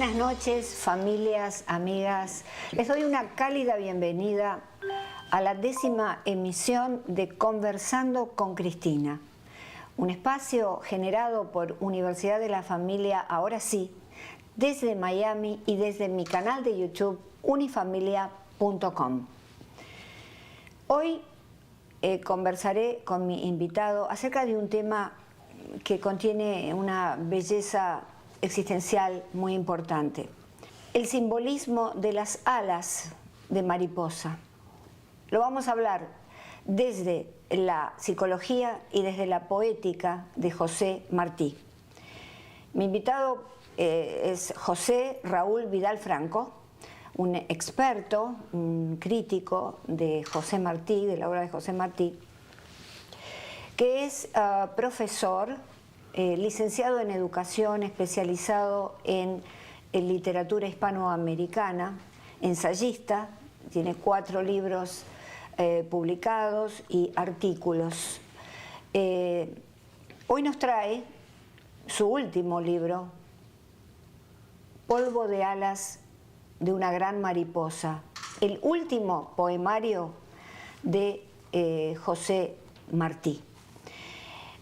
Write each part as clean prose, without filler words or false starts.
Buenas noches, familias, amigas. Les doy una cálida bienvenida a la 10ª emisión de Conversando con Cristina, un espacio generado por Universidad de la Familia, ahora sí, desde Miami y desde mi canal de YouTube unifamilia.com. Hoy conversaré con mi invitado acerca de un tema que contiene una belleza existencial muy importante: el simbolismo de las alas de mariposa. Lo vamos a hablar desde la psicología y desde la poética de José Martí. Mi invitado es José Raúl Vidal Franco, un experto, un crítico de José Martí, de la obra de José Martí, que es profesor, licenciado en educación, especializado en literatura hispanoamericana, ensayista, tiene 4 libros publicados y artículos. Hoy nos trae su último libro, Polvo de alas de una gran mariposa, el último poemario de José Martí.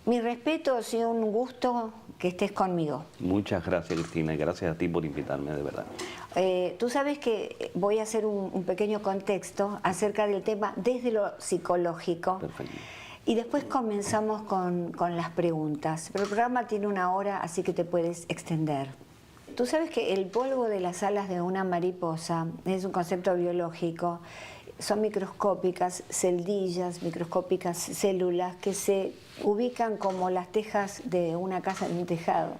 Mi respeto, ha sido un gusto que estés conmigo. Muchas gracias, Cristina, y gracias a ti por invitarme, de verdad. Tú sabes que voy a hacer un pequeño contexto acerca del tema desde lo psicológico. Perfecto. Y después comenzamos con las preguntas. Pero el programa tiene 1 hora, así que te puedes extender. Tú sabes que el polvo de las alas de una mariposa es un concepto biológico. Son microscópicas celdillas, microscópicas células que se ubican como las tejas de una casa en un tejado,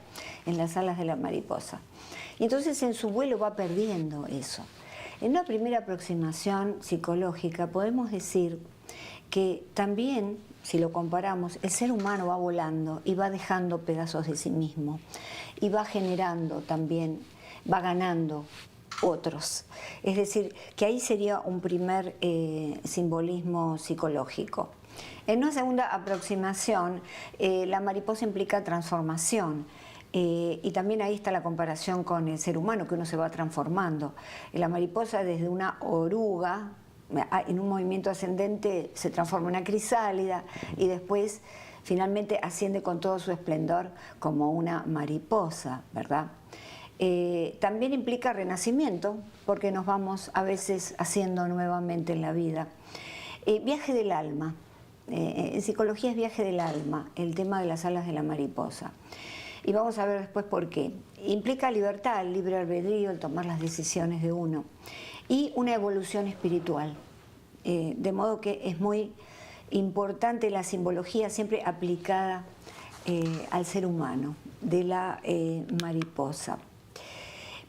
en las alas de la mariposa. Y entonces en su vuelo va perdiendo eso. En una primera aproximación psicológica podemos decir que también, si lo comparamos, el ser humano va volando y va dejando pedazos de sí mismo y va generando también, va ganando otros. Es decir, que ahí sería un primer simbolismo psicológico. En una segunda aproximación, la mariposa implica transformación. Y también ahí está la comparación con el ser humano, que uno se va transformando. La mariposa, desde una oruga, en un movimiento ascendente, se transforma en una crisálida y después finalmente asciende con todo su esplendor como una mariposa, ¿verdad? También implica renacimiento, porque nos vamos a veces haciendo nuevamente en la vida. Viaje del alma. En psicología es viaje del alma, el tema de las alas de la mariposa. Y vamos a ver después por qué. Implica libertad, el libre albedrío, el tomar las decisiones de uno. Y una evolución espiritual. De modo que es muy importante la simbología siempre aplicada al ser humano, de la mariposa.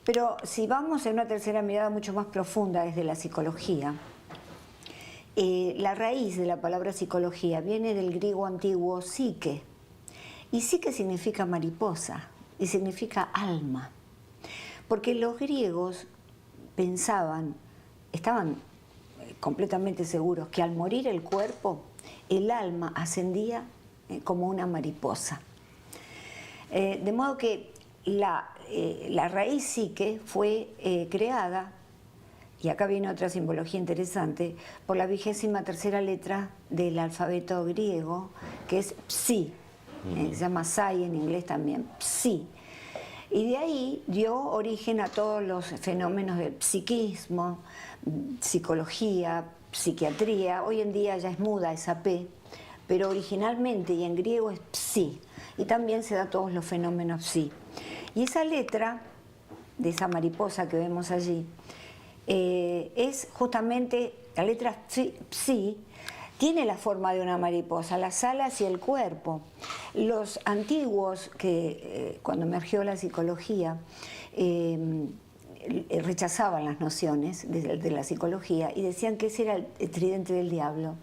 Pero si vamos en una tercera mirada mucho más profunda desde la psicología, la raíz de la palabra psicología viene del griego antiguo psique, y psique significa mariposa y significa alma, porque los griegos pensaban, estaban completamente seguros que al morir el cuerpo, el alma ascendía como una mariposa. De modo que la raíz psique fue creada, y acá viene otra simbología interesante, por la 23ª letra del alfabeto griego, que es psi, se llama psi en inglés también, psi. Y de ahí dio origen a todos los fenómenos del psiquismo, psicología, psiquiatría. Hoy en día ya es muda esa P, pero originalmente y en griego es psi, y también se da todos los fenómenos psi. Y esa letra de esa mariposa que vemos allí es justamente, la letra psi tiene la forma de una mariposa, las alas y el cuerpo. Los antiguos, que cuando emergió la psicología, rechazaban las nociones de la psicología y decían que ese era el tridente del diablo.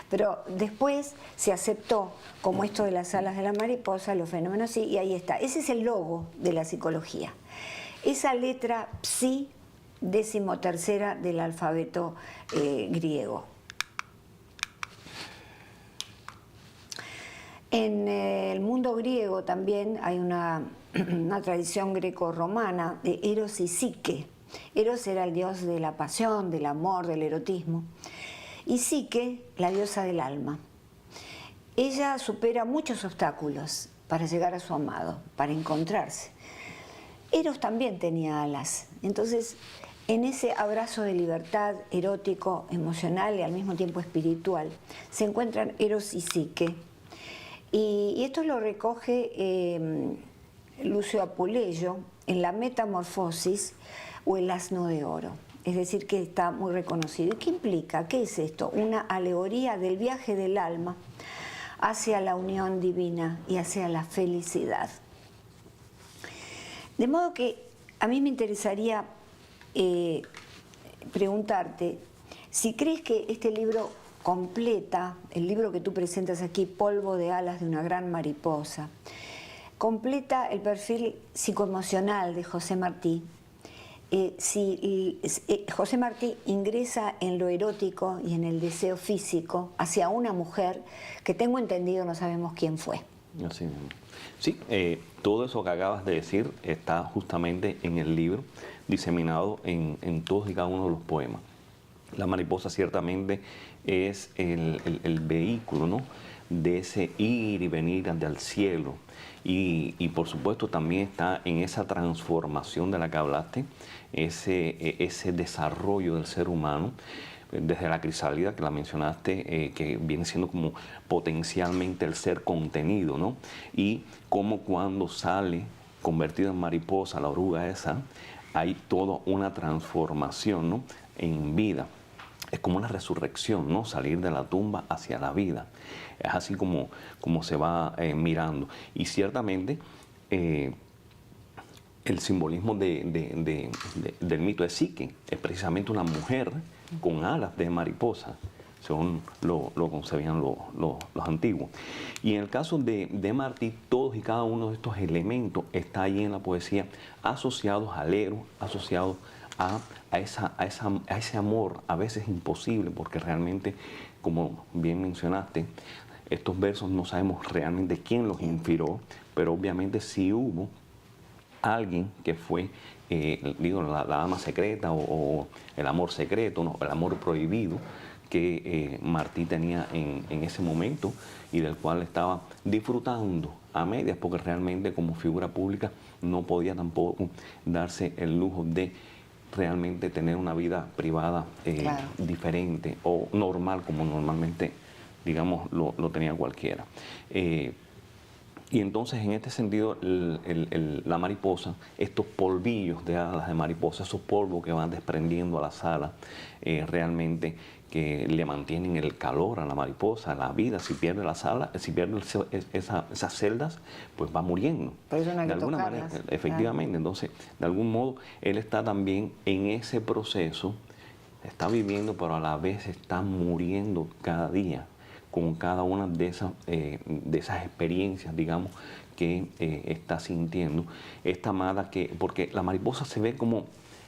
Pero después se aceptó como esto de las alas de la mariposa, los fenómenos psi, y ahí está. Ese es el logo de la psicología. Esa letra psi, 13ª del alfabeto griego. En el mundo griego también hay una una tradición greco-romana de Eros y Psique. Eros era el dios de la pasión, del amor, del erotismo, y Psique, la diosa del alma. Ella supera muchos obstáculos para llegar a su amado, para encontrarse. Eros también tenía alas, entonces en ese abrazo de libertad erótico, emocional y al mismo tiempo espiritual, se encuentran Eros y Psique. Y esto lo recoge Lucio Apuleyo en la Metamorfosis o el Asno de Oro. Es decir, que está muy reconocido. ¿Y qué implica? ¿Qué es esto? Una alegoría del viaje del alma hacia la unión divina y hacia la felicidad. De modo que a mí me interesaría preguntarte si crees que este libro completa, el libro que tú presentas aquí, Polvo de alas de una gran mariposa, completa el perfil psicoemocional de José Martí. Si José Martí ingresa en lo erótico y en el deseo físico hacia una mujer que tengo entendido no sabemos quién fue. Así mismo. Sí, todo eso que acabas de decir está justamente en el libro, diseminado en todos y cada uno de los poemas. La mariposa ciertamente es el vehículo, ¿no?, de ese ir y venir ante el cielo. Y por supuesto también está en esa transformación de la que hablaste, ese desarrollo del ser humano, desde la crisálida que la mencionaste, que viene siendo como potencialmente el ser contenido, ¿no? Y como cuando sale convertido en mariposa, la oruga esa, hay toda una transformación, ¿no?, en vida. Es como una resurrección, ¿no?, salir de la tumba hacia la vida. Es así como se va mirando. Y ciertamente el simbolismo del mito de Psique es precisamente una mujer con alas de mariposa, según lo concebían los antiguos. Y en el caso de Martí, todos y cada uno de estos elementos está ahí en la poesía, asociados al héroe, asociados a ese amor a veces imposible, porque realmente, como bien mencionaste, estos versos no sabemos realmente quién los inspiró, pero obviamente sí hubo alguien que fue, digo, la dama secreta o el amor secreto, ¿no?, el amor prohibido que Martí tenía en ese momento y del cual estaba disfrutando a medias, porque realmente como figura pública no podía tampoco darse el lujo de realmente tener una vida privada claro, diferente o normal, como normalmente, digamos, lo tenía cualquiera. Y entonces, en este sentido, la mariposa, estos polvillos de alas de mariposa, esos polvos que van desprendiendo a las alas, realmente que le mantienen el calor a la mariposa, la vida. Si pierde las alas, si pierde esas celdas, pues va muriendo. Pero eso no hay de que alguna tocarlas, manera, efectivamente. Claro. Entonces, de algún modo, él está también en ese proceso, está viviendo, pero a la vez está muriendo cada día, con cada una de esas experiencias, digamos, que está sintiendo esta amada, porque la mariposa se ve como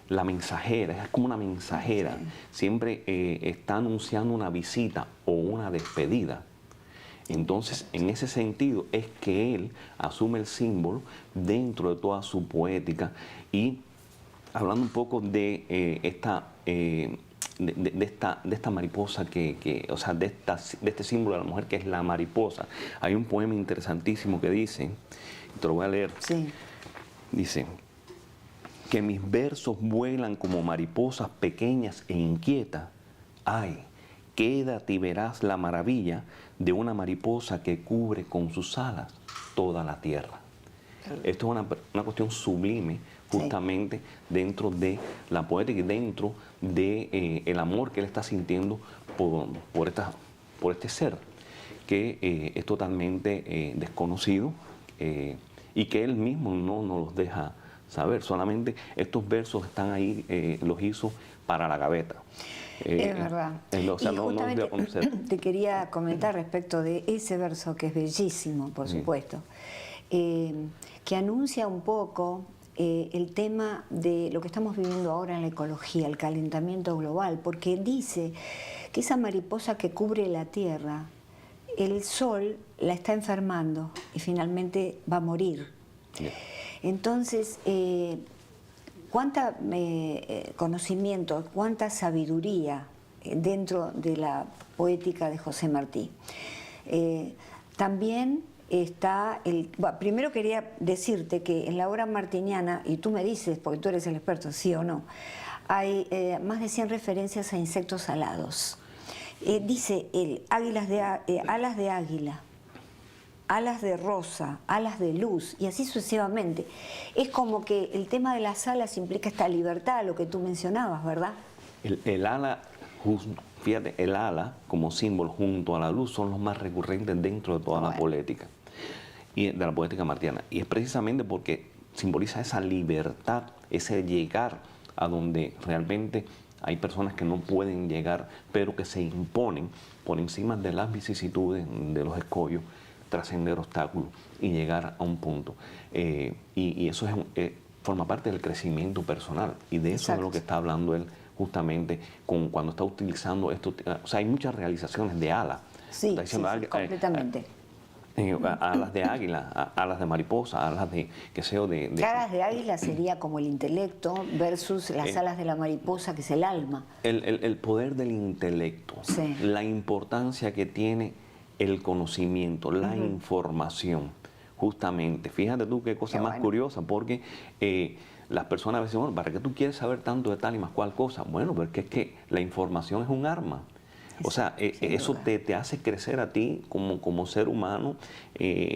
la mensajera, es como una mensajera, sí, siempre está anunciando una visita o una despedida. Entonces, en ese sentido es que él asume el símbolo dentro de toda su poética. Y hablando un poco de esta mariposa o sea, de este símbolo de la mujer que es la mariposa, hay un poema interesantísimo que dice, te lo voy a leer, sí, dice: que mis versos vuelan como mariposas pequeñas e inquietas. Ay, quédate y verás la maravilla de una mariposa que cubre con sus alas toda la tierra. Esto es una cuestión sublime, justamente, sí, dentro de la poética y dentro de el amor que él está sintiendo por este ser, que es totalmente desconocido y que él mismo no nos los deja saber. Solamente estos versos están ahí, los hizo para la gaveta. Es verdad. O sea, no los dio a conocer. Te quería comentar respecto de ese verso, que es bellísimo, por supuesto, que anuncia un poco el tema de lo que estamos viviendo ahora en la ecología, el calentamiento global, porque dice que esa mariposa que cubre la Tierra, el sol la está enfermando y finalmente va a morir. Entonces, cuánta conocimiento, cuánta sabiduría dentro de la poética de José Martí. También está primero quería decirte que en la obra martiniana, y tú me dices, porque tú eres el experto, sí o no, hay más de 100 referencias a insectos alados. Dice él, alas de águila, alas de rosa, alas de luz, y así sucesivamente. Es como que el tema de las alas implica esta libertad, lo que tú mencionabas, ¿verdad? El ala, fíjate, el ala como símbolo junto a la luz son los más recurrentes dentro de toda la poética, y de la poética martiana. Y es precisamente porque simboliza esa libertad, ese llegar a donde realmente hay personas que no pueden llegar, pero que se imponen por encima de las vicisitudes, de los escollos, trascender obstáculos y llegar a un punto. Y eso forma parte del crecimiento personal, y de eso es de lo que está hablando él justamente cuando está utilizando esto. O sea, hay muchas realizaciones de ala. Sí, está diciendo completamente. Alas de águila, alas de mariposa, alas de, qué sé yo, de... Alas de águila sería como el intelecto versus las alas de la mariposa, que es el alma. El poder del intelecto, sí. La importancia que tiene el conocimiento, la información, justamente. Fíjate tú qué cosa más curiosa, porque las personas a veces dicen, bueno, ¿para qué tú quieres saber tanto de tal y más cual cosa? Bueno, porque es que la información es un arma. O sea, eso te hace crecer a ti como ser humano,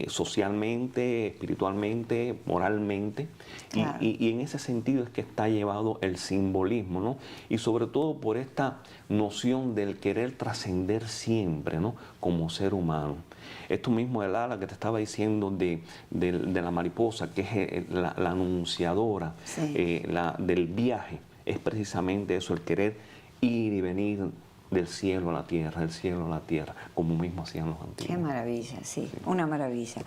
socialmente, espiritualmente, moralmente. Claro. Y en ese sentido es que está llevado el simbolismo, ¿no? Y sobre todo por esta noción del querer trascender siempre, ¿no? Como ser humano. Esto mismo del ala que te estaba diciendo de la mariposa, que es la anunciadora del viaje, es precisamente eso, el querer ir y venir del cielo a la tierra, del cielo a la tierra, como mismo hacían los antiguos. Qué maravilla, sí. Una maravilla.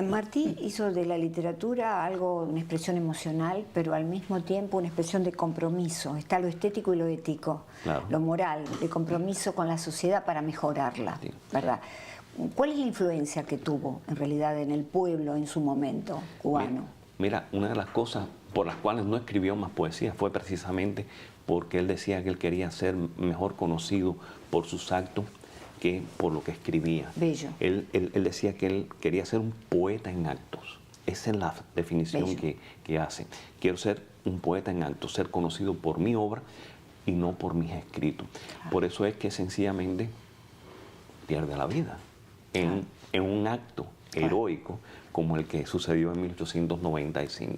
Martí hizo de la literatura algo, una expresión emocional, pero al mismo tiempo una expresión de compromiso. Está lo estético y lo ético, claro. Lo moral, de compromiso con la sociedad para mejorarla, sí. ¿Verdad? ¿Cuál es la influencia que tuvo, en realidad, en el pueblo en su momento cubano? Mira, una de las cosas por las cuales no escribió más poesía fue precisamente porque él decía que él quería ser mejor conocido por sus actos que por lo que escribía. Bello. Él decía que él quería ser un poeta en actos. Esa es la definición que hace. Quiero ser un poeta en actos, ser conocido por mi obra y no por mis escritos. Claro. Por eso es que sencillamente pierde la vida en un acto heroico como el que sucedió en 1895.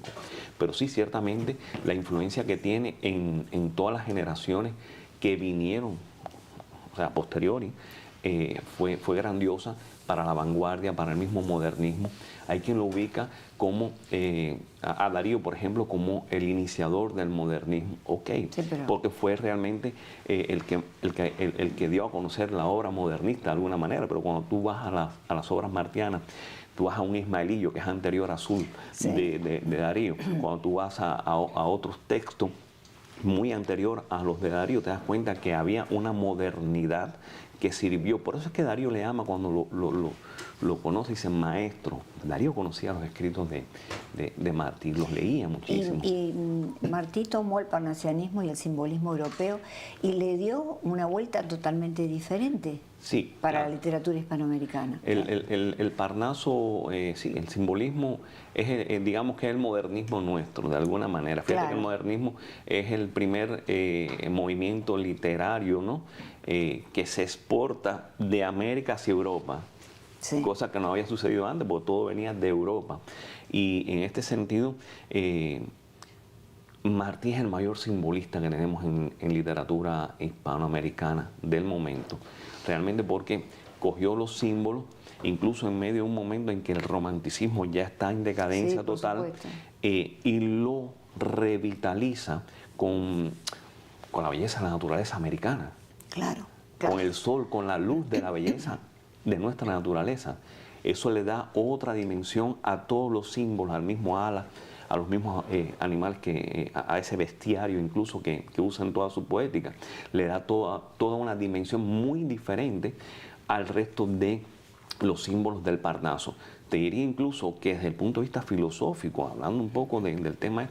Pero sí, ciertamente, la influencia que tiene en todas las generaciones que vinieron, o sea, posteriori, fue grandiosa para la vanguardia, para el mismo modernismo. Hay quien lo ubica como, a Darío, por ejemplo, como el iniciador del modernismo. Ok, sí, porque fue realmente el que dio a conocer la obra modernista de alguna manera, pero cuando tú vas a las obras martianas, tú vas a un Ismaelillo que es anterior a Azul, sí. de Darío. Cuando tú vas a otros textos muy anterior a los de Darío, te das cuenta que había una modernidad que sirvió. Por eso es que Darío le ama cuando lo conoce y dice maestro. Darío conocía los escritos de Martí, los leía muchísimo. Y Martí tomó el parnasianismo y el simbolismo europeo y le dio una vuelta totalmente diferente. Sí, para claro. La literatura hispanoamericana. El Parnaso, sí, el simbolismo es, digamos que es el modernismo nuestro, de alguna manera. Fíjate claro. Que el modernismo es el primer movimiento literario, ¿no? Que se exporta de América hacia Europa. Sí. Cosa que no había sucedido antes, porque todo venía de Europa. Y en este sentido, Martí es el mayor simbolista que tenemos en literatura hispanoamericana del momento. Realmente porque cogió los símbolos, incluso en medio de un momento en que el romanticismo ya está en decadencia sí, total, y lo revitaliza con la belleza de la naturaleza americana. Claro, con el sol, con la luz de la belleza de nuestra naturaleza. Eso le da otra dimensión a todos los símbolos, al mismo ala, a los mismos animales, a ese bestiario incluso que usa en toda su poética. Le da toda una dimensión muy diferente al resto de los símbolos del Parnaso. Te diría incluso que desde el punto de vista filosófico, hablando un poco del tema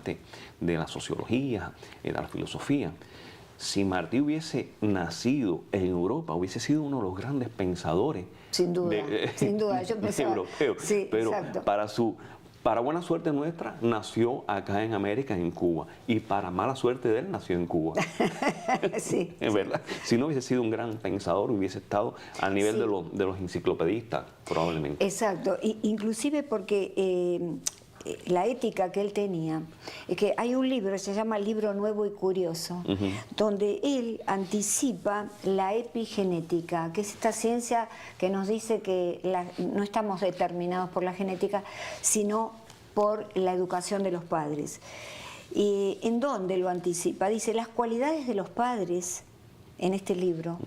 de la sociología, de la filosofía, si Martí hubiese nacido en Europa, hubiese sido uno de los grandes pensadores. Sin duda, sin duda. Yo pensaba, europeo. Sí, pero exacto. Para buena suerte nuestra, nació acá en América, en Cuba. Y para mala suerte de él, nació en Cuba. Sí. Es verdad. Si no hubiese sido un gran pensador, hubiese estado al nivel de los enciclopedistas, probablemente. Exacto. Inclusive porque la ética que él tenía, es que hay un libro, se llama Libro Nuevo y Curioso, donde él anticipa la epigenética, que es esta ciencia que nos dice que no estamos determinados por la genética, sino por la educación de los padres. ¿Y en dónde lo anticipa? Dice, las cualidades de los padres, en este libro,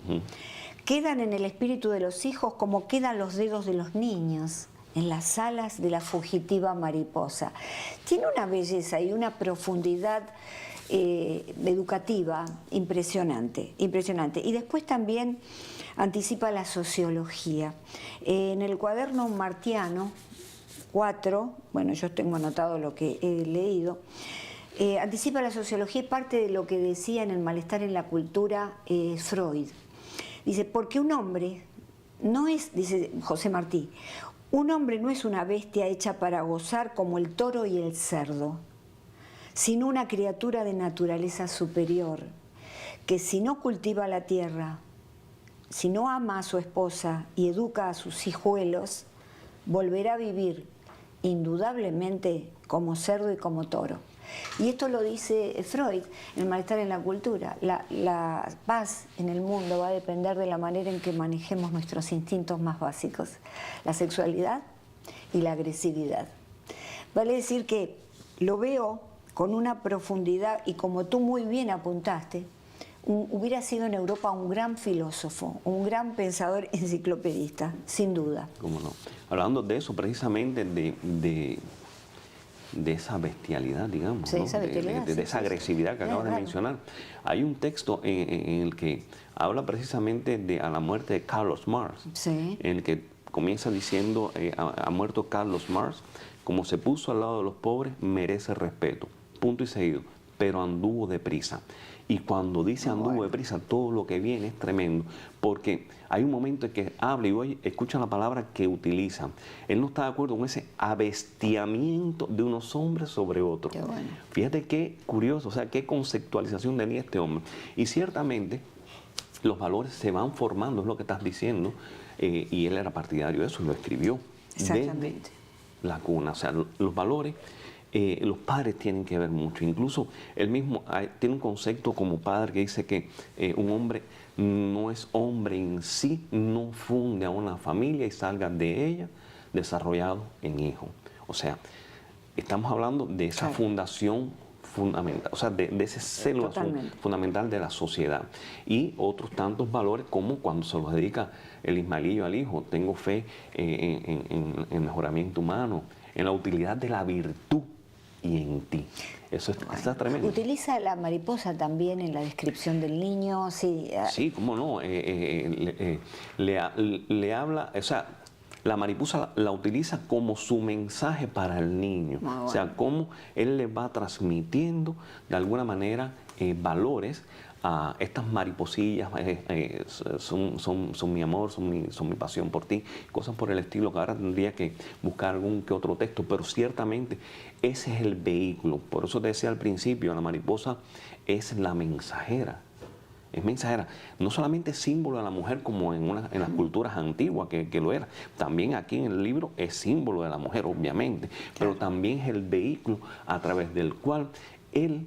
quedan en el espíritu de los hijos como quedan los dedos de los niños en las alas de la fugitiva mariposa. Tiene una belleza y una profundidad educativa impresionante, impresionante. Y después también anticipa la sociología. En el cuaderno martiano 4, bueno, yo tengo anotado lo que he leído, anticipa la sociología y parte de lo que decía en El malestar en la cultura Freud. Dice, porque un hombre no es, dice José Martí, un hombre no es una bestia hecha para gozar como el toro y el cerdo, sino una criatura de naturaleza superior, que si no cultiva la tierra, si no ama a su esposa y educa a sus hijuelos, volverá a vivir indudablemente como cerdo y como toro. Y esto lo dice Freud, El malestar en la cultura. La paz en el mundo va a depender de la manera en que manejemos nuestros instintos más básicos, la sexualidad y la agresividad. Vale decir que lo veo con una profundidad y como tú muy bien apuntaste, hubiera sido en Europa un gran filósofo, un gran pensador enciclopedista, sin duda. ¿Cómo no? Hablando de eso, precisamente de esa bestialidad, digamos, sí, ¿no? esa bestialidad, de esa agresividad que acabas de mencionar. Hay un texto en el que habla precisamente de a la muerte de Carlos Marx, en el que comienza diciendo, ha muerto Carlos Marx, como se puso al lado de los pobres, merece respeto, punto y seguido, pero anduvo deprisa. Y cuando dice anduvo deprisa, todo lo que viene es tremendo, porque hay un momento en que habla y hoy escucha la palabra que utiliza. Él no está de acuerdo con ese abestiamiento de unos hombres sobre otros. Qué bueno. Fíjate qué curioso, o sea, qué conceptualización tenía este hombre. Y ciertamente los valores se van formando, es lo que estás diciendo, y él era partidario de eso, lo escribió desde la cuna. O sea, los valores... los padres tienen que ver mucho. Incluso él mismo tiene un concepto como padre que dice que un hombre no es hombre en sí, no funde a una familia y salga de ella desarrollado en hijo. O sea, estamos hablando de esa fundación fundamental, o sea, de ese célula fundamental de la sociedad. Y otros tantos valores como cuando se los dedica el ismaelillo al hijo, tengo fe en el mejoramiento humano, en la utilidad de la virtud y en ti. Eso está tremendo. Utiliza la mariposa también en la descripción del niño, sí. Sí, cómo no. Le habla, o sea, la mariposa la utiliza como su mensaje para el niño. O sea, cómo él le va transmitiendo de alguna manera valores a estas mariposillas, son mi amor, son mi pasión por ti, cosas por el estilo, que ahora tendría que buscar algún que otro texto, pero ciertamente ese es el vehículo. Por eso te decía al principio, la mariposa es la mensajera. Es mensajera, no solamente símbolo de la mujer como en las culturas antiguas que lo era, también aquí en el libro es símbolo de la mujer, obviamente, pero también es el vehículo a través del cual él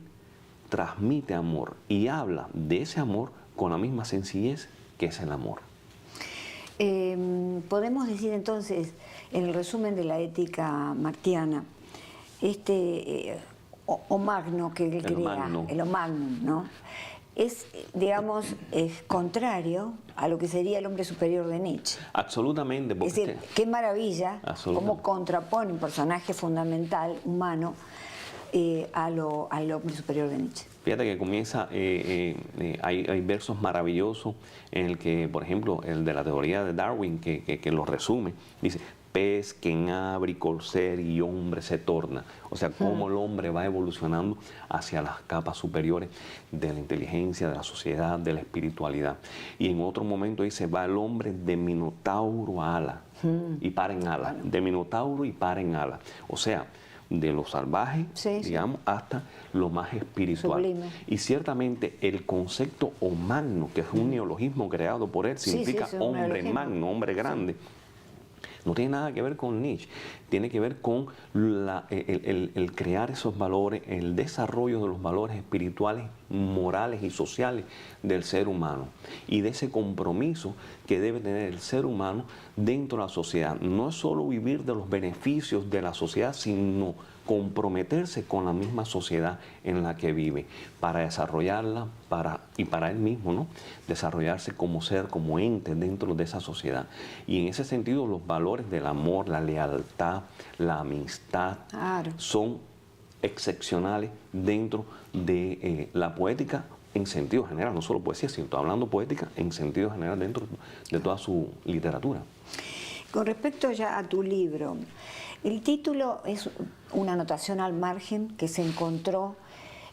transmite amor y habla de ese amor con la misma sencillez que es el amor. Podemos decir entonces, en el resumen de la ética martiana, Magno que él crea, el Magnum, ¿no? Es, digamos, es contrario a lo que sería el hombre superior de Nietzsche. Absolutamente. Es decir, qué maravilla cómo contrapone un personaje fundamental, humano, al hombre superior de Nietzsche. Fíjate que comienza, hay versos maravillosos en el que, por ejemplo, el de la teoría de Darwin, que lo resume, dice: pez que en abre y corcer y hombre se torna. O sea, cómo el hombre va evolucionando hacia las capas superiores de la inteligencia, de la sociedad, de la espiritualidad. Y en otro momento dice: va el hombre de minotauro a ala y para en ala. De minotauro y para en ala. O sea, de lo salvaje, digamos, hasta lo más espiritual. Sublime. Y ciertamente el concepto o magno, que es un neologismo creado por él, significa hombre magno, hombre grande. No tiene nada que ver con Nietzsche, tiene que ver con el crear esos valores, el desarrollo de los valores espirituales, morales y sociales del ser humano y de ese compromiso que debe tener el ser humano dentro de la sociedad. No es solo vivir de los beneficios de la sociedad, sino comprometerse con la misma sociedad en la que vive para desarrollarla y para él mismo, ¿no? Desarrollarse como ser, como ente dentro de esa sociedad. Y en ese sentido los valores del amor, la lealtad, la amistad, son excepcionales dentro de la poética en sentido general, no solo poesía, sino hablando poética en sentido general dentro de toda su literatura. Con respecto ya a tu libro, el título es una anotación al margen que se encontró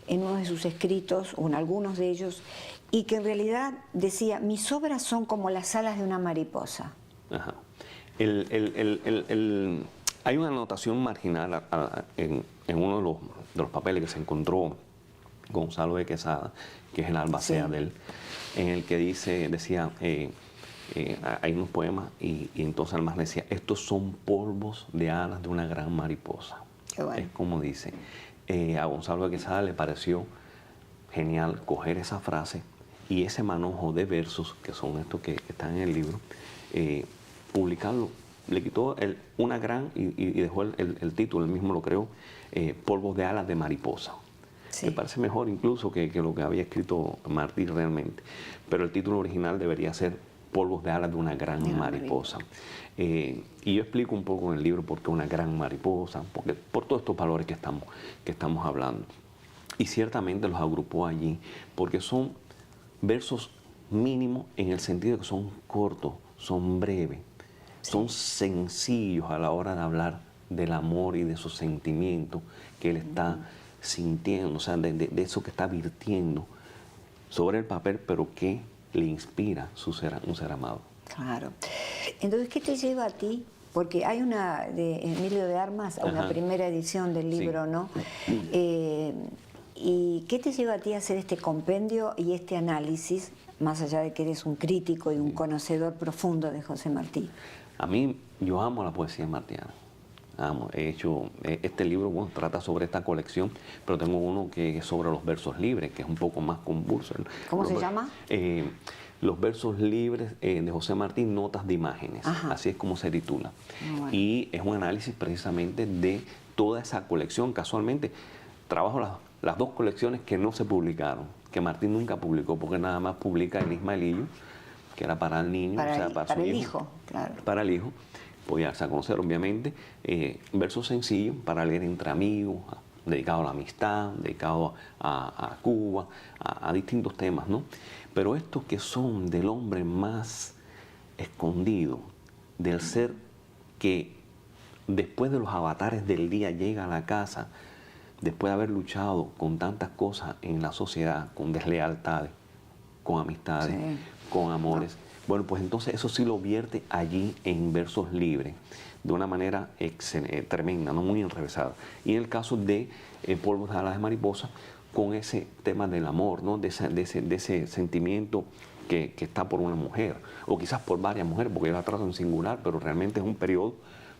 en uno de sus escritos, o en algunos de ellos, y que en realidad decía: mis obras son como las alas de una mariposa. Ajá. Hay una anotación marginal en uno de los papeles que se encontró Gonzalo de Quesada, que es el albacea de él, en el que decía, hay unos poemas, y entonces además decía: estos son polvos de alas de una gran mariposa. Qué bueno. Es como dice. A Gonzalo de Quesada le pareció genial coger esa frase y ese manojo de versos, que son estos que están en el libro, publicarlo. Le quitó una gran y dejó el título, él mismo lo creó, polvos de alas de mariposa. Me parece mejor incluso que lo que había escrito Martí realmente. Pero el título original debería ser polvos de alas de una gran mariposa. Y yo explico un poco en el libro por qué una gran mariposa, por todos estos valores que estamos hablando. Y ciertamente los agrupó allí, porque son versos mínimos en el sentido de que son cortos, son breves, son sencillos a la hora de hablar del amor y de sus sentimientos que él está sintiendo, o sea, de eso que está virtiendo sobre el papel, pero que le inspira un ser amado. Claro. Entonces, ¿qué te lleva a ti? Porque hay una de Emilio de Armas, una primera edición del libro, ¿no? ¿Y qué te lleva a ti a hacer este compendio y este análisis, más allá de que eres un crítico y un conocedor profundo de José Martí? A mí, yo amo la poesía martiana. He hecho este libro, bueno, trata sobre esta colección, pero tengo uno que es sobre los versos libres, que es un poco más convulso. ¿Cómo se llama? Los versos libres de José Martí, notas de imágenes. Ajá. Así es como se titula. Bueno. Y es un análisis precisamente de toda esa colección. Casualmente trabajo las dos colecciones que no se publicaron, que Martí nunca publicó, porque nada más publica el Ismaelillo, que era para el niño, para el hijo, claro. Para el hijo. Podía darse a conocer, obviamente, versos sencillos para leer entre amigos, dedicados a la amistad, dedicados a Cuba, a distintos temas, ¿no? Pero estos que son del hombre más escondido, del ser que después de los avatares del día llega a la casa, después de haber luchado con tantas cosas en la sociedad, con deslealtades, con amistades, con amores. Bueno, pues entonces eso sí lo vierte allí en versos libres, de una manera tremenda, no muy enrevesada. Y en el caso de Polvos de alas de mariposa, con ese tema del amor, ¿no? de ese sentimiento que está por una mujer, o quizás por varias mujeres, porque yo la trato en singular, pero realmente es un periodo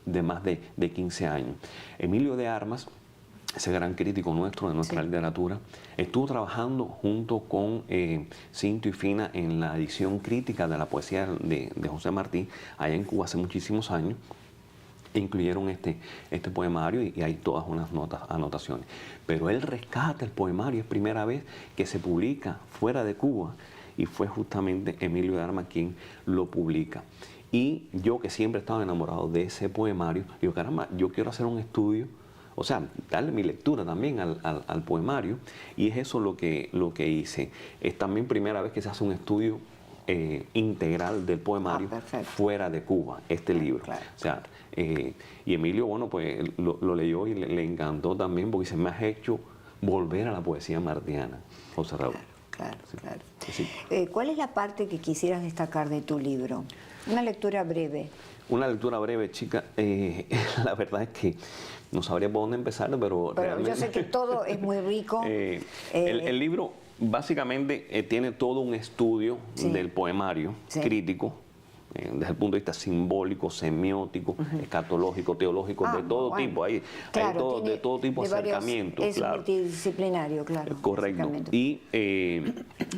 de más de 15 años. Emilio de Armas, ese gran crítico nuestro de nuestra literatura, estuvo trabajando junto con Cinto y Fina en la edición crítica de la poesía de José Martí, allá en Cuba hace muchísimos años, e incluyeron este poemario y hay todas unas anotaciones. Pero él rescata el poemario, es primera vez que se publica fuera de Cuba, y fue justamente Emilio de Armas quien lo publica. Y yo, que siempre estaba enamorado de ese poemario, digo, caramba, yo quiero hacer un estudio o sea, darle mi lectura también al poemario, y es eso lo que hice. Es también primera vez que se hace un estudio integral del poemario fuera de Cuba, este libro. Claro. O sea, y Emilio, bueno, pues lo leyó y le encantó también, porque se me ha hecho volver a la poesía martiana, José Raúl. Claro, claro. Sí. ¿Cuál es la parte que quisieras destacar de tu libro? Una lectura breve. Una lectura breve, chica. La verdad es que no sabría por dónde empezar, pero realmente, yo sé que todo es muy rico. El libro básicamente tiene todo un estudio del poemario crítico, desde el punto de vista simbólico, semiótico, escatológico, teológico, de todo tipo. Hay de todo tipo de acercamientos. Es multidisciplinario, claro. Correcto. Y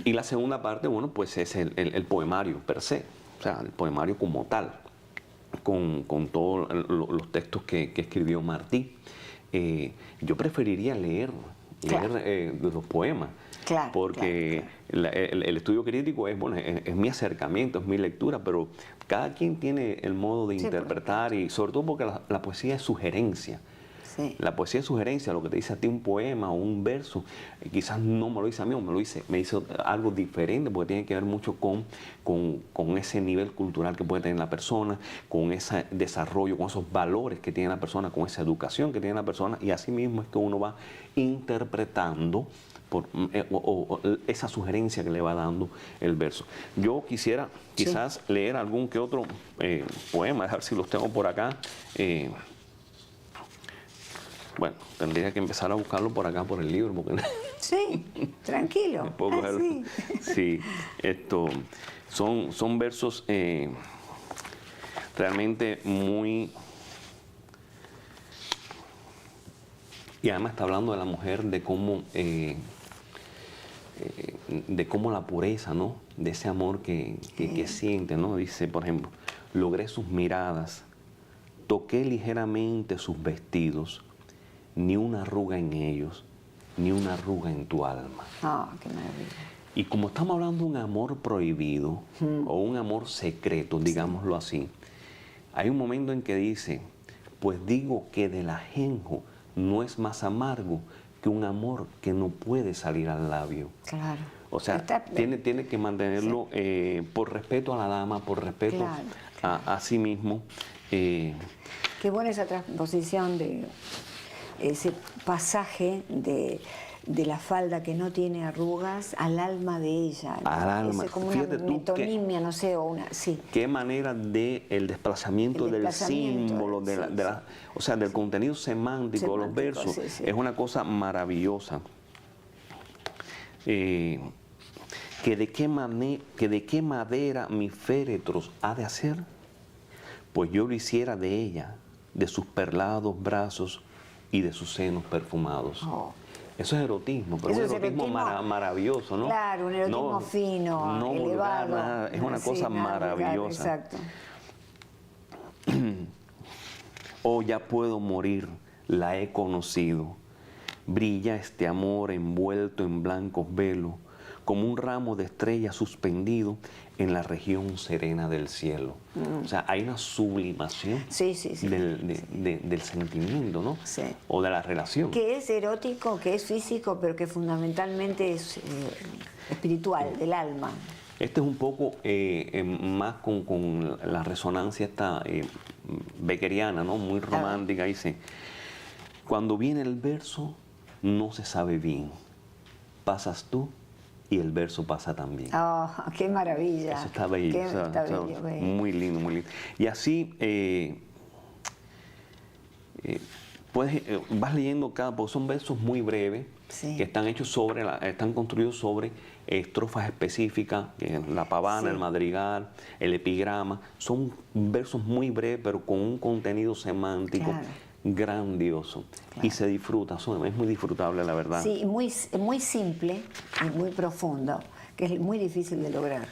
la segunda parte, bueno, pues es el poemario per se, o sea, el poemario como tal, con todos los textos que escribió Martí. Yo preferiría leer los poemas. Claro, porque el estudio crítico es mi acercamiento, es mi lectura, pero cada quien tiene el modo de interpretar, y sobre todo porque la poesía es sugerencia. Sí. La poesía es sugerencia, lo que te dice a ti un poema o un verso, quizás no me lo dice a mí, o me dice algo diferente, porque tiene que ver mucho con ese nivel cultural que puede tener la persona, con ese desarrollo, con esos valores que tiene la persona, con esa educación que tiene la persona, y así mismo es que uno va interpretando o esa sugerencia que le va dando el verso. Yo quisiera quizás leer algún que otro poema, a ver si los tengo por acá. Bueno, tendría que empezar a buscarlo por acá, por el libro. Porque sí, tranquilo. Sí, son versos realmente muy... Y además está hablando de la mujer, de cómo la pureza, ¿no?, de ese amor que siente, ¿no? Dice, por ejemplo, logré sus miradas, toqué ligeramente sus vestidos, ni una arruga en ellos, ni una arruga en tu alma. Ah, qué maravilla. Y como estamos hablando de un amor prohibido, o un amor secreto, digámoslo así, hay un momento en que dice, pues digo que del ajenjo no es más amargo que un amor que no puede salir al labio. Claro. O sea, tiene que mantenerlo por respeto a la dama, por respeto a sí mismo. Qué buena esa transposición de ese pasaje de la falda que no tiene arrugas al alma de ella. Al alma. Es como una metonimia, no sé, o una... Sí. Qué manera de el desplazamiento del símbolo, o sea, del contenido semántico de los versos. Es una cosa maravillosa. Que de qué madera mis féretros ha de hacer, pues yo lo hiciera de ella, de sus perlados brazos y de sus senos perfumados. Eso es erotismo, pero es un erotismo maravilloso, ¿no? Claro, un erotismo fino, no elevado. Vulgar, es una cosa maravillosa. Exacto. Oh, ya puedo morir, la he conocido. Brilla este amor envuelto en blancos velos, como un ramo de estrellas suspendido en la región serena del cielo. O sea, hay una sublimación del sentimiento, ¿no? Sí. O de la relación. Que es erótico, que es físico, pero que fundamentalmente es espiritual, del alma. Este es un poco más con la resonancia esta beckeriana, ¿no? Muy romántica. Dice, cuando viene el verso, no se sabe bien. Pasas tú y el verso pasa también. ¡Oh, qué maravilla! Eso está bello. Muy lindo, muy lindo. Y así vas leyendo porque son versos muy breves, que están hechos están construidos sobre estrofas específicas, la pavana, el madrigal, el epigrama. Son versos muy breves, pero con un contenido semántico grandioso. Y se disfruta, es muy disfrutable, la verdad. Sí, muy simple y muy profundo, que es muy difícil de lograr.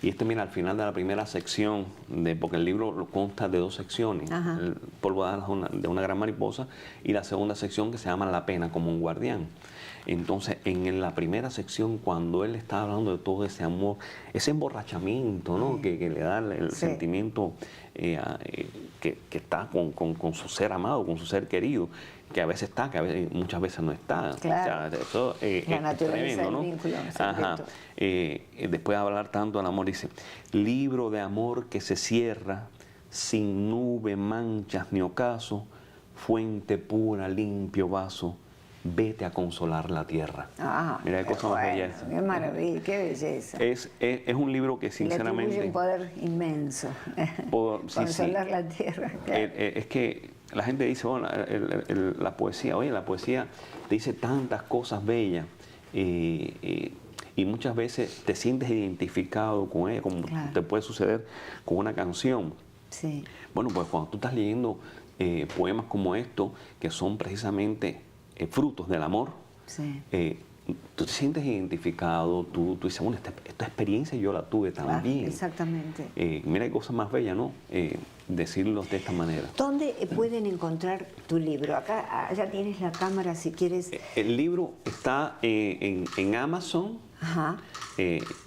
Y mira, al final de la primera sección, porque el libro consta de 2 secciones, el polvo de alas de una gran mariposa, y la segunda sección que se llama La pena como un guardián. Entonces, en la primera sección, cuando él está hablando de todo ese amor, ese emborrachamiento, ¿no? que le da el sentimiento que está con su ser amado, con su ser querido, que a veces está, que muchas veces no está. Claro. O sea, eso la naturaleza es tremendo, ¿no? del vínculo. Ajá. Después de hablar tanto del amor, dice, libro de amor que se cierra sin nube, manchas ni ocaso, fuente pura, limpio vaso, vete a consolar la tierra. Mira qué cosa más bella esa. Qué maravilla, qué belleza. Es un libro que sinceramente... Le atribuye un poder inmenso. Consolar la tierra. Claro. Es que la gente dice, bueno, la poesía, oye, la poesía te dice tantas cosas bellas y muchas veces te sientes identificado con ella, como te puede suceder con una canción. Sí. Bueno, pues cuando tú estás leyendo poemas como estos, que son precisamente frutos del amor, sí. Tú te sientes identificado, tú dices, bueno, esta experiencia yo la tuve también. Claro, exactamente. Mira, hay cosas más bellas, ¿no? Decirlo de esta manera. ¿Dónde pueden encontrar tu libro? Acá ya tienes la cámara si quieres. El libro está en Amazon. Ajá.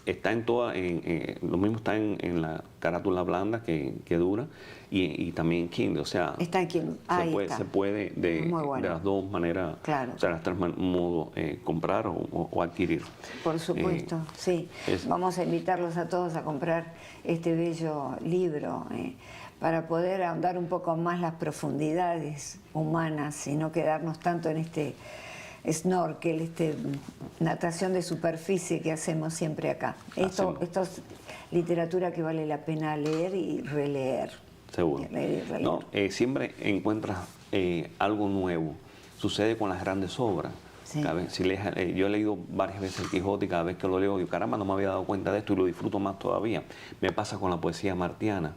Está en toda, lo mismo está en la carátula blanda que dura y también en Kindle, o sea, está en Kindle. Se puede de las dos maneras, claro. O sea, las tres modos, comprar o adquirir. Por supuesto, sí. Vamos a invitarlos a todos a comprar este bello libro para poder ahondar un poco más las profundidades humanas y no quedarnos tanto en este snorkel, natación de superficie que hacemos siempre acá. Esto es literatura que vale la pena leer y releer. Seguro. Leer y releer. No, siempre encuentras algo nuevo. Sucede con las grandes obras. Sí. Yo he leído varias veces el Quijote y cada vez que lo leo digo, caramba, no me había dado cuenta de esto y lo disfruto más todavía. Me pasa con la poesía martiana.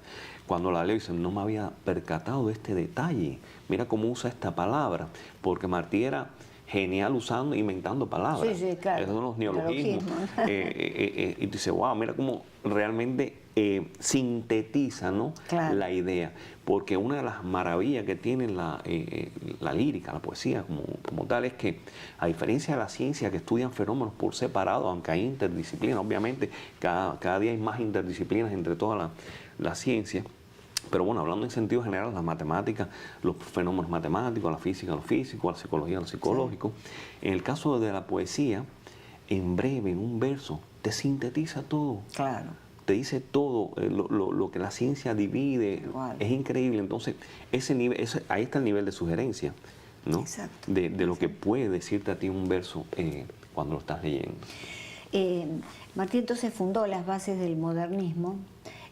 Cuando la leo, no me había percatado de este detalle. Mira cómo usa esta palabra, porque Martí era genial inventando palabras. Sí, claro. Esos son los neologismos. Y tú dices, wow, mira cómo realmente sintetiza, ¿no? Claro. La idea. Porque una de las maravillas que tiene la lírica, la poesía como tal, es que a diferencia de la ciencia que estudian fenómenos por separado, aunque hay interdisciplinas, obviamente cada día hay más interdisciplinas entre todas las ciencias. Pero bueno, hablando en sentido general, las matemáticas, los fenómenos matemáticos, la física, lo físico, la psicología, lo psicológico. Sí. En el caso de la poesía, en breve, en un verso, te sintetiza todo. Claro. Te dice todo, lo que la ciencia divide. Igual. Es increíble. Entonces, ahí está el nivel de sugerencia, ¿no? Exacto. De lo que puede decirte a ti un verso cuando lo estás leyendo. Martí entonces fundó las bases del modernismo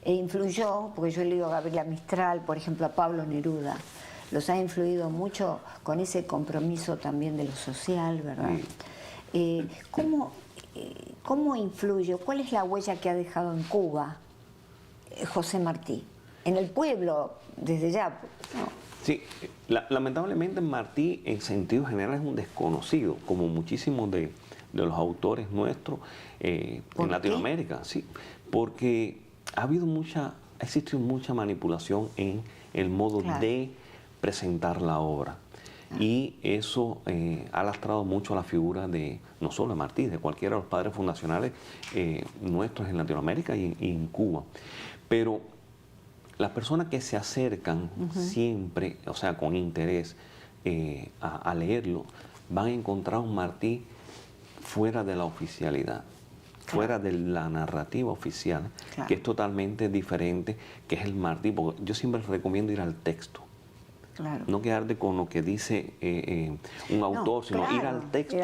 e influyó, porque yo he leído a Gabriela Mistral, por ejemplo, a Pablo Neruda, los ha influido mucho con ese compromiso también de lo social, ¿verdad? Sí. ¿Cómo influye? ¿Cuál es la huella que ha dejado en Cuba José Martí? En el pueblo, desde ya, ¿no? Sí, lamentablemente Martí en sentido general es un desconocido, como muchísimos de los autores nuestros en Latinoamérica, sí, porque ha existido mucha manipulación en el modo de presentar la obra. Y eso ha lastrado mucho a la figura de, no solo de Martí, de cualquiera de los padres fundacionales nuestros en Latinoamérica y en Cuba. Pero las personas que se acercan siempre, o sea, con interés a leerlo, van a encontrar un Martí fuera de la oficialidad. Fuera de la narrativa oficial, que es totalmente diferente, que es el Martí, porque yo siempre recomiendo ir al texto. Claro. No quedarte con lo que dice un autor, sino ir al texto,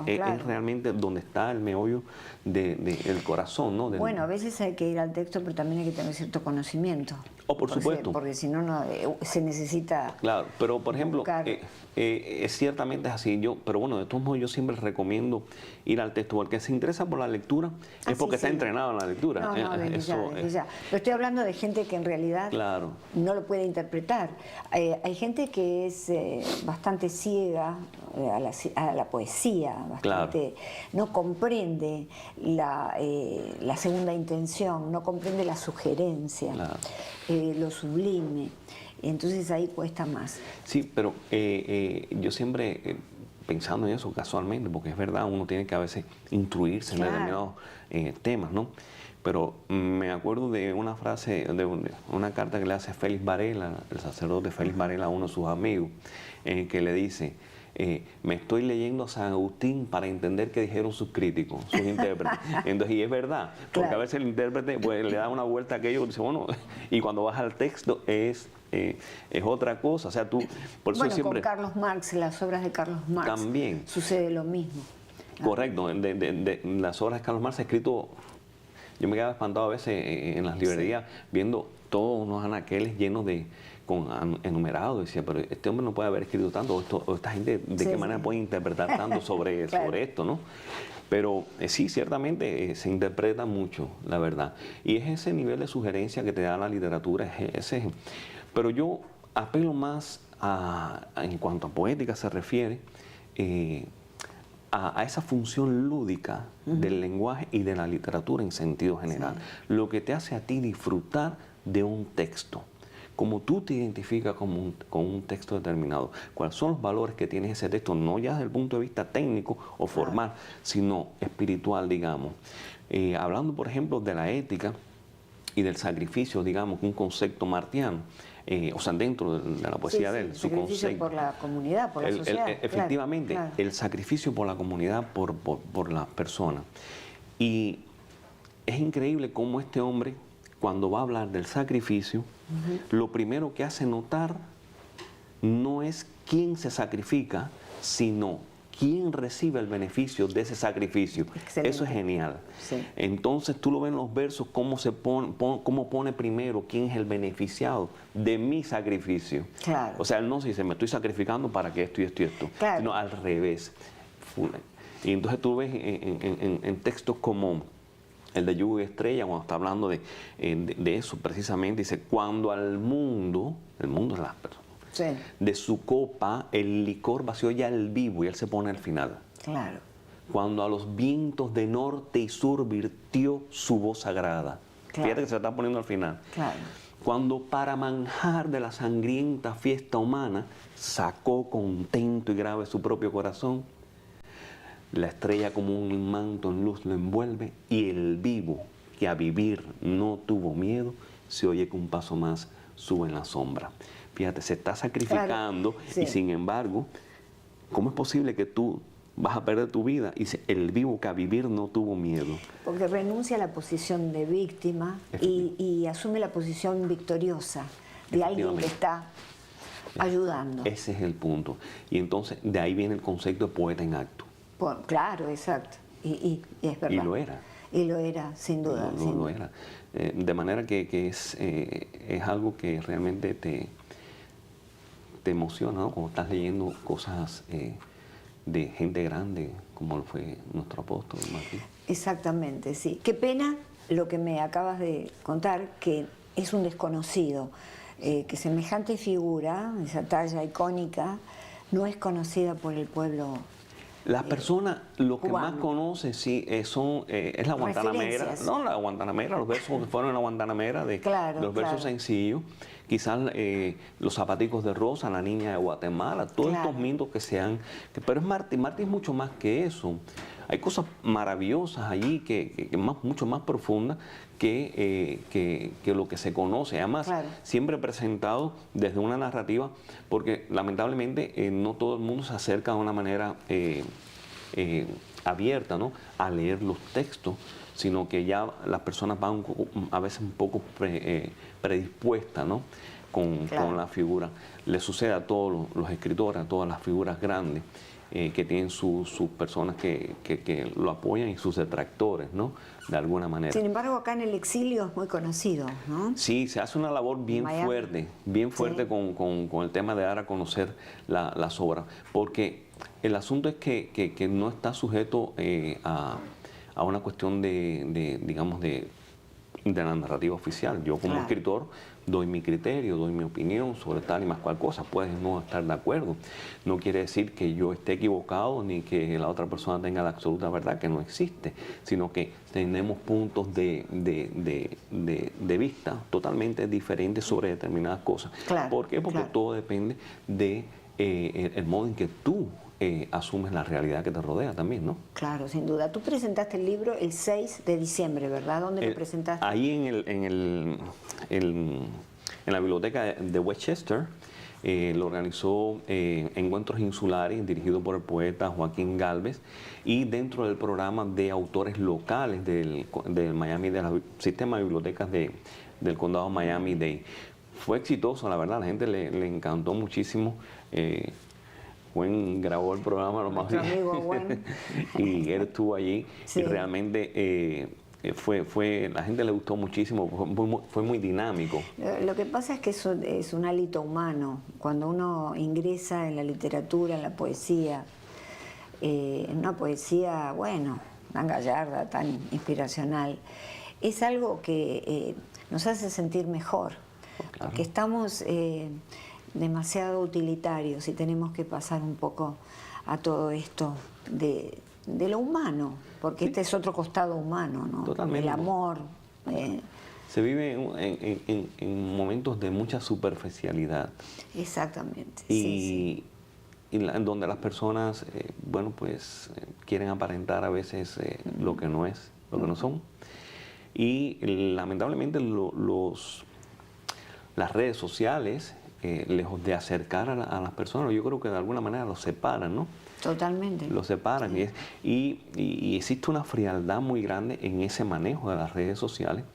es realmente donde está el meollo del corazón, ¿no? Bueno, a veces hay que ir al texto, pero también hay que tener cierto conocimiento. Por supuesto. Porque si no, se necesita. Claro, pero por ejemplo, ciertamente es así. Pero bueno, de todos modos yo siempre recomiendo ir al texto, porque se interesa por la lectura, es porque está entrenado en la lectura. No, desde ya. Pero estoy hablando de gente que en realidad no lo puede interpretar. Hay gente que es bastante ciega a la poesía, bastante, no comprende la segunda intención, no comprende la sugerencia, lo sublime. Entonces ahí cuesta más. Sí, pero yo siempre pensando en eso casualmente, porque es verdad, uno tiene que a veces instruirse en determinados temas, ¿no? Pero me acuerdo de una frase, de una carta que le hace Félix Varela, el sacerdote Félix Varela, a uno de sus amigos, en el que le dice: me estoy leyendo a San Agustín para entender qué dijeron sus críticos, sus intérpretes. Entonces, y es verdad, porque a veces el intérprete pues, le da una vuelta a aquello y dice, bueno, y cuando vas al texto es otra cosa. O sea, tú, por eso siempre... con Carlos Marx, las obras de Carlos Marx, también sucede lo mismo. Correcto, de las obras de Carlos Marx escrito, yo me quedaba espantado a veces en las librerías viendo todos unos anaqueles llenos de enumerados. Decía, pero este hombre no puede haber escrito tanto, o esta gente de qué manera puede interpretar tanto sobre esto, ¿no? Pero sí, ciertamente se interpreta mucho, la verdad. Y es ese nivel de sugerencia que te da la literatura, pero yo apelo más en cuanto a poética se refiere, a esa función lúdica del lenguaje y de la literatura en sentido general. Lo que te hace a ti disfrutar de un texto, como tú te identificas con un texto determinado, cuáles son los valores que tiene ese texto, no ya desde el punto de vista técnico o formal, sino espiritual, digamos. Hablando, por ejemplo, de la ética y del sacrificio, digamos, un concepto martiano, o sea, dentro de la poesía de él, su concepto por la comunidad, por la sociedad. Efectivamente, el sacrificio por la comunidad, por las personas. Y es increíble cómo este hombre, cuando va a hablar del sacrificio, lo primero que hace notar no es quién se sacrifica, sino quién recibe el beneficio de ese sacrificio. Excelente. Eso es genial. Sí. Entonces tú lo ves en los versos, cómo pone primero quién es el beneficiado de mi sacrificio. Claro. O sea, él no se dice, me estoy sacrificando para que esto y esto y esto, claro, sino al revés. Y entonces tú ves en textos como el de Lluvia y Estrella, cuando está hablando de eso precisamente, dice, cuando al mundo, el mundo es las personas, sí, de su copa el licor vació ya el vivo, y él se pone al final. Claro. Cuando a los vientos de norte y sur virtió su voz sagrada. Claro. Fíjate que se está poniendo al final. Claro. Cuando para manjar de la sangrienta fiesta humana sacó contento y grave su propio corazón, la estrella como un manto en luz lo envuelve, y el vivo, que a vivir no tuvo miedo, se oye que un paso más sube en la sombra. Fíjate, se está sacrificando, claro, sí, y sin embargo, ¿cómo es posible que tú vas a perder tu vida? Y dice, el vivo que a vivir no tuvo miedo. Porque renuncia a la posición de víctima y asume la posición victoriosa de alguien que está ayudando. Ese es el punto. Y entonces, de ahí viene el concepto de poeta en acto. Claro, exacto. Y es verdad. Y lo era. Y lo era, sin duda. Lo era. De manera que es algo que realmente te emociona, ¿no? Cuando estás leyendo cosas de gente grande, como lo fue nuestro apóstol Martín. Exactamente, sí. Qué pena lo que me acabas de contar, que es un desconocido, que semejante figura, esa talla icónica, no es conocida por el pueblo. Las personas, lo que más conocen, sí, es la Guantanamera. No, la Guantanamera, los versos que fueron en la Guantanamera, los versos sencillos. Quizás los zapaticos de Rosa, la niña de Guatemala, todos estos mitos que sean. Pero es Martín es mucho más que eso. Hay cosas maravillosas allí, mucho más profundas que lo que se conoce. Además, siempre presentado desde una narrativa, porque lamentablemente no todo el mundo se acerca de una manera abierta, ¿no?, a leer los textos, sino que ya las personas van a veces un poco predispuestas, ¿no?, con la figura. Le sucede a todos los escritores, a todas las figuras grandes, que tienen sus personas que lo apoyan y sus detractores, ¿no?, de alguna manera. Sin embargo, acá en el exilio es muy conocido, ¿no? Sí, se hace una labor bien fuerte sí, con el tema de dar a conocer las obras, porque el asunto es que no está sujeto a una cuestión digamos, de la narrativa oficial. Yo como escritor doy mi criterio, doy mi opinión sobre tal y más cual cosa. Puedes no estar de acuerdo. No quiere decir que yo esté equivocado ni que la otra persona tenga la absoluta verdad, que no existe, sino que tenemos puntos de vista totalmente diferentes sobre determinadas cosas. ¿Por qué? Porque todo depende de el modo en que tú asumes la realidad que te rodea también, ¿no? Claro, sin duda. Tú presentaste el libro el 6 de diciembre, ¿verdad? ¿Dónde lo presentaste? Ahí en la biblioteca de Westchester. Lo organizó Encuentros Insulares, dirigido por el poeta Joaquín Gálvez, y dentro del programa de autores locales del Miami, del sistema de bibliotecas del condado Miami-Dade. Fue exitoso, la verdad, a la gente le encantó muchísimo. Gwen grabó el programa, lo más bien. Nuestro amigo Gwen. Y él estuvo allí, sí. Y realmente la gente le gustó muchísimo, fue muy dinámico. Lo que pasa es que es un hálito humano. Cuando uno ingresa en la literatura, en la poesía, en una poesía, bueno, tan gallarda, tan inspiracional, es algo que nos hace sentir mejor, claro. Porque estamos demasiado utilitarios y tenemos que pasar un poco a todo esto de lo humano, porque sí. Este es otro costado humano, ¿no? Totalmente. El amor. Se vive en momentos de mucha superficialidad. Exactamente. Y donde las personas, quieren aparentar a veces lo que no es, lo que no son. Y lamentablemente las redes sociales, lejos de acercar a las personas, yo creo que de alguna manera los separan, ¿no? Totalmente. Lo separan. Sí. Y existe una frialdad muy grande en ese manejo de las redes sociales,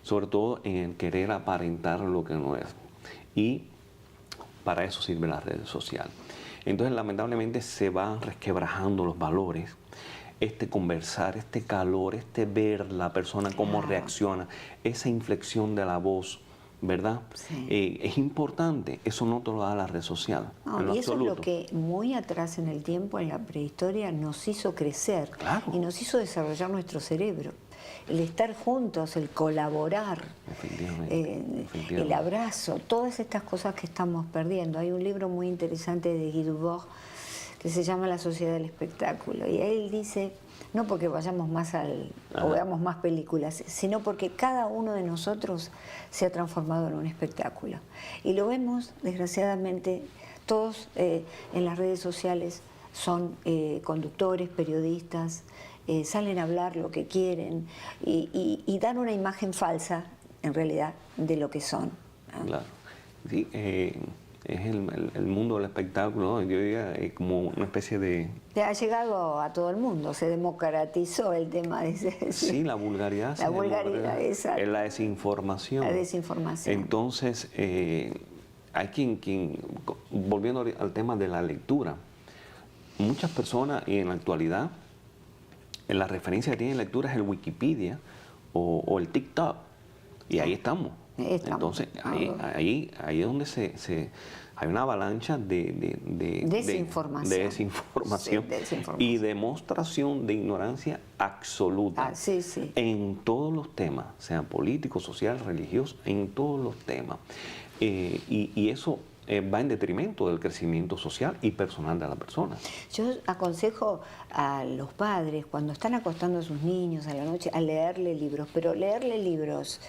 sobre todo en el querer aparentar lo que no es. Y para eso sirven las redes sociales. Entonces, lamentablemente, se van resquebrajando los valores. Este conversar, este calor, este ver la persona cómo reacciona, esa inflexión de la voz, ¿verdad? Sí. Es importante, eso no te lo da la red social. No, y eso es lo que muy atrás en el tiempo, en la prehistoria, nos hizo crecer. Claro. Y nos hizo desarrollar nuestro cerebro. El estar juntos, el colaborar, el abrazo, todas estas cosas que estamos perdiendo. Hay un libro muy interesante de Guy Debord que se llama La Sociedad del Espectáculo, y él dice, no porque vayamos más o veamos más películas, sino porque cada uno de nosotros se ha transformado en un espectáculo. Y lo vemos, desgraciadamente, todos en las redes sociales son conductores, periodistas, salen a hablar lo que quieren y dan una imagen falsa, en realidad, de lo que son. Claro. Sí, es el mundo del espectáculo, ¿no? Yo diría como una especie de... Ha llegado a todo el mundo, se democratizó el tema de ese... Sí, la vulgaridad. La vulgaridad, exacto. La desinformación. La desinformación. Entonces, hay quien, volviendo al tema de la lectura, muchas personas, y en la actualidad, la referencia que tienen lectura es el Wikipedia o el TikTok, y ahí estamos. Entonces, ahí es donde hay una avalancha de desinformación y demostración de ignorancia absoluta en todos los temas, sean políticos, sociales, religiosos, en todos los temas. Y eso va en detrimento del crecimiento social y personal de la persona. Yo aconsejo a los padres, cuando están acostando a sus niños a la noche, a leerle libros, pero leerle libros,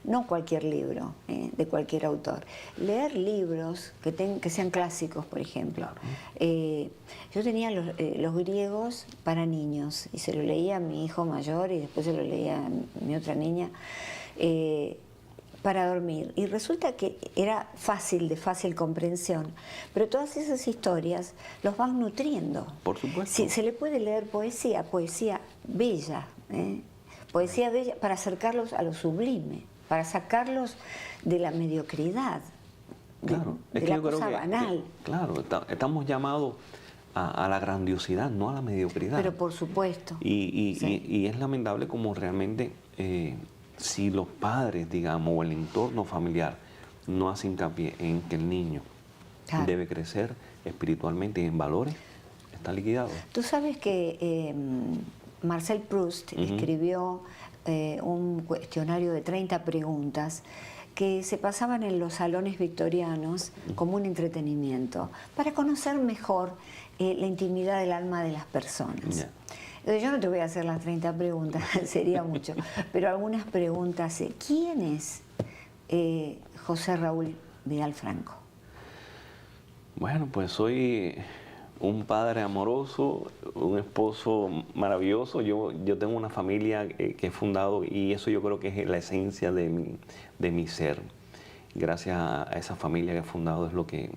no cualquier libro de cualquier autor, leer libros que sean clásicos, por ejemplo. Claro. Yo tenía los griegos para niños y se lo leía a mi hijo mayor y después se lo leía a mi otra niña para dormir. Y resulta que era de fácil comprensión, pero todas esas historias los van nutriendo. Por supuesto. Si se le puede leer poesía bella, poesía bella para acercarlos a lo sublime, para sacarlos de la mediocridad, claro, de la cosa banal. Claro, estamos llamados a la grandiosidad, no a la mediocridad. Pero por supuesto. Y es lamentable como realmente, si los padres, digamos, o el entorno familiar no hacen hincapié en que el niño debe crecer espiritualmente y en valores, está liquidado. Tú sabes que Marcel Proust escribió un cuestionario de 30 preguntas que se pasaban en los salones victorianos como un entretenimiento para conocer mejor la intimidad del alma de las personas. Yo no te voy a hacer las 30 preguntas, sería mucho, pero algunas preguntas. ¿Quién es José Raúl Vidal Franco? Bueno, pues soy un padre amoroso, un esposo maravilloso. Yo tengo una familia que he fundado y eso yo creo que es la esencia de mi ser. Gracias a esa familia que he fundado es lo que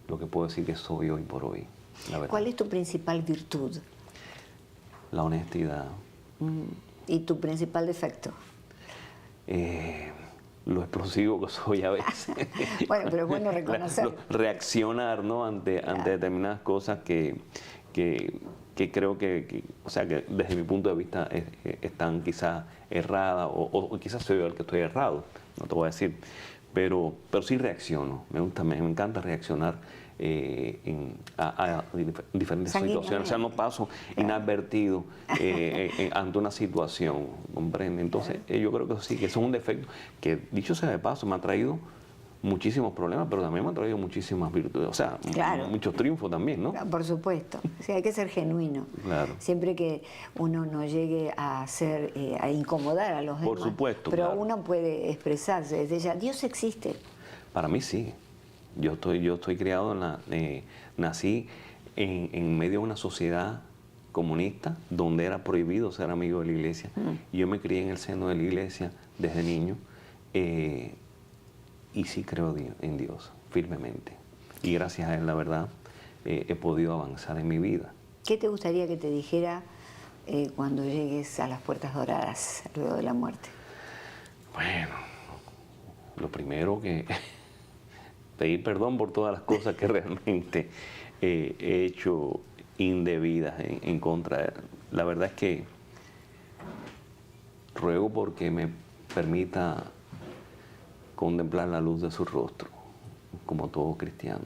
puedo decir que soy hoy por hoy, la verdad. ¿Cuál es tu principal virtud? La honestidad. ¿Y tu principal defecto? Lo explosivo que soy a veces. Bueno, pero es bueno reconocer. Reaccionar, ¿no? ante determinadas cosas que creo o sea, que desde mi punto de vista están quizás erradas o quizás soy yo el que estoy errado, no te voy a decir. Pero sí reacciono, me encanta reaccionar a diferentes situaciones. O sea, no paso inadvertido ante una situación, ¿comprende? Entonces, yo creo que sí, que eso es un defecto que, dicho sea de paso, me ha traído muchísimos problemas, pero también me ha traído muchísimas virtudes, o sea, claro, muchos triunfos también, ¿no? Por supuesto, sí, hay que ser genuino. Claro. Siempre que uno no llegue a a incomodar a los demás. Por supuesto, pero claro. Uno puede expresarse desde ya. Dios existe. Para mí sí. Yo estoy criado, nací en medio de una sociedad comunista donde era prohibido ser amigo de la iglesia. Y yo me crié en el seno de la iglesia desde niño. Y sí creo en Dios, firmemente. Y gracias a Él, la verdad, he podido avanzar en mi vida. ¿Qué te gustaría que te dijera cuando llegues a las puertas doradas, luego de la muerte? Bueno, lo primero que... pedir perdón por todas las cosas que realmente he hecho indebidas en contra de Él. La verdad es que ruego porque me permita contemplar la luz de su rostro, como todo cristiano.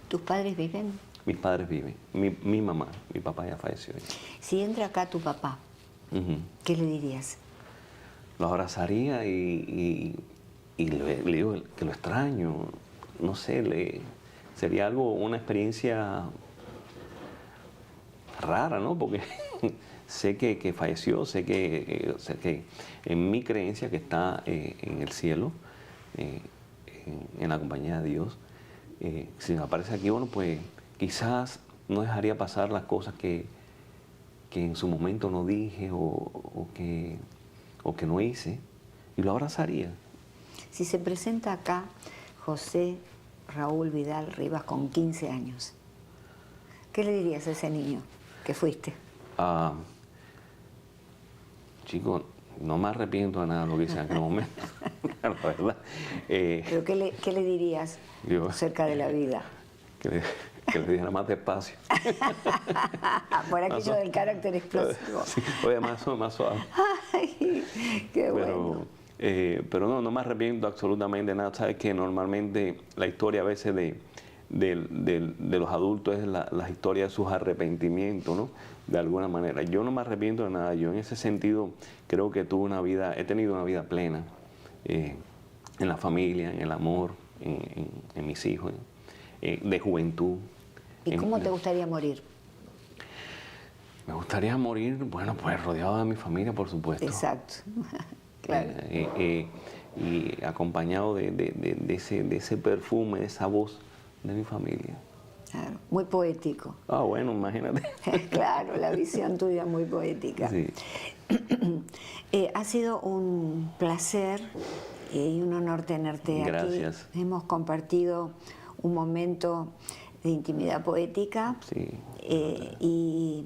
¿Tus padres viven? Mis padres viven. Mi mamá, mi papá ya falleció. Si entra acá tu papá, ¿qué le dirías? Lo abrazaría y le digo que lo extraño. No sé, sería una experiencia rara, ¿no? Porque sé que falleció, sé que en mi creencia que está en el cielo, en la compañía de Dios, si me aparece aquí, bueno, pues quizás no dejaría pasar las cosas que en su momento no dije o que no hice, y lo abrazaría. Si se presenta acá José Raúl Vidal Rivas con 15 años, ¿qué le dirías a ese niño que fuiste? Chico, no me arrepiento de nada de lo que hice en aquel momento, la verdad. ¿Pero qué le dirías acerca de la vida? Que le dijera más despacio. Por aquello del carácter explosivo. Sí, oye, más suave. Ay, qué bueno. Pero no me arrepiento absolutamente de nada. Sabes que normalmente la historia a veces de los adultos es la historia de sus arrepentimientos, ¿no? De alguna manera. Yo no me arrepiento de nada. Yo en ese sentido creo que he tenido una vida plena en la familia, en el amor, en mis hijos, de juventud. ¿Y cómo te gustaría morir? Me gustaría morir, bueno, pues rodeado de mi familia, por supuesto. Exacto. Claro. Y acompañado de ese perfume, de esa voz de mi familia. Claro, muy poético. Bueno, imagínate. Claro, la visión tuya muy poética. Sí. Ha sido un placer y un honor tenerte aquí. Gracias. Hemos compartido un momento de intimidad poética. Sí. Y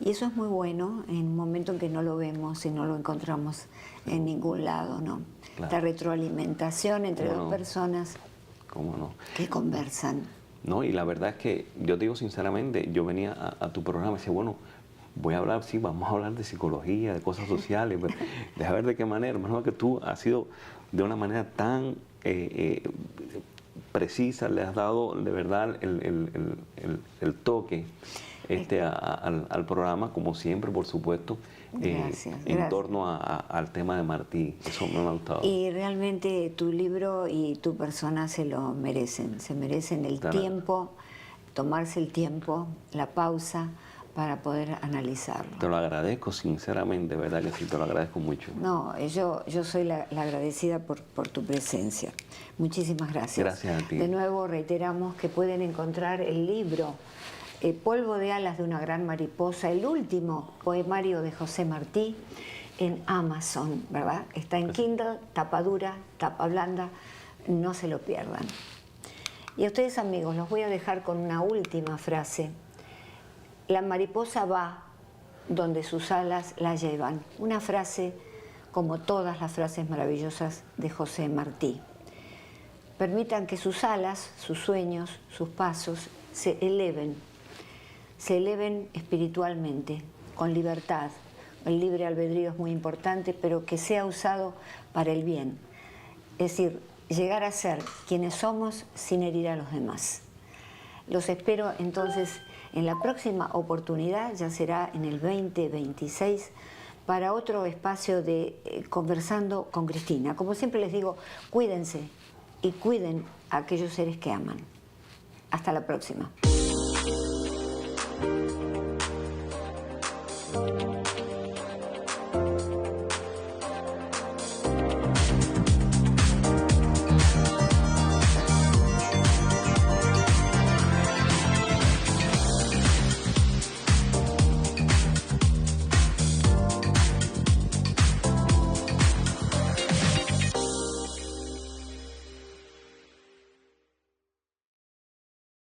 eso es muy bueno en un momento en que no lo vemos y no lo encontramos en ningún lado, ¿no? Claro. La retroalimentación entre dos personas ¿Cómo no? que conversan. No, y la verdad es que yo te digo sinceramente, yo venía a tu programa y decía, bueno, voy a hablar, sí, vamos a hablar de psicología, de cosas sociales, pero deja ver de qué manera, hermano, que tú has sido de una manera tan precisa, le has dado de verdad el toque al programa, como siempre, por supuesto, Gracias. en torno al tema de Martí. Eso me ha gustado. Y realmente tu libro y tu persona se merecen el tiempo, tomarse el tiempo, la pausa, para poder analizarlo. Te lo agradezco sinceramente, ¿verdad que sí? Te lo agradezco mucho. No, yo soy la agradecida por tu presencia. Muchísimas gracias. Gracias a ti. De nuevo reiteramos que pueden encontrar el libro Polvo de alas de una gran mariposa, el último poemario de José Martí, en Amazon, ¿verdad? Está en Kindle, tapa dura, tapa blanda, no se lo pierdan. Y a ustedes, amigos, los voy a dejar con una última frase. La mariposa va donde sus alas la llevan. Una frase como todas las frases maravillosas de José Martí. Permitan que sus alas, sus sueños, sus pasos se eleven espiritualmente, con libertad. El libre albedrío es muy importante, pero que sea usado para el bien. Es decir, llegar a ser quienes somos sin herir a los demás. Los espero entonces en la próxima oportunidad, ya será en el 2026, para otro espacio de Conversando con Cristina. Como siempre les digo, cuídense y cuiden a aquellos seres que aman. Hasta la próxima.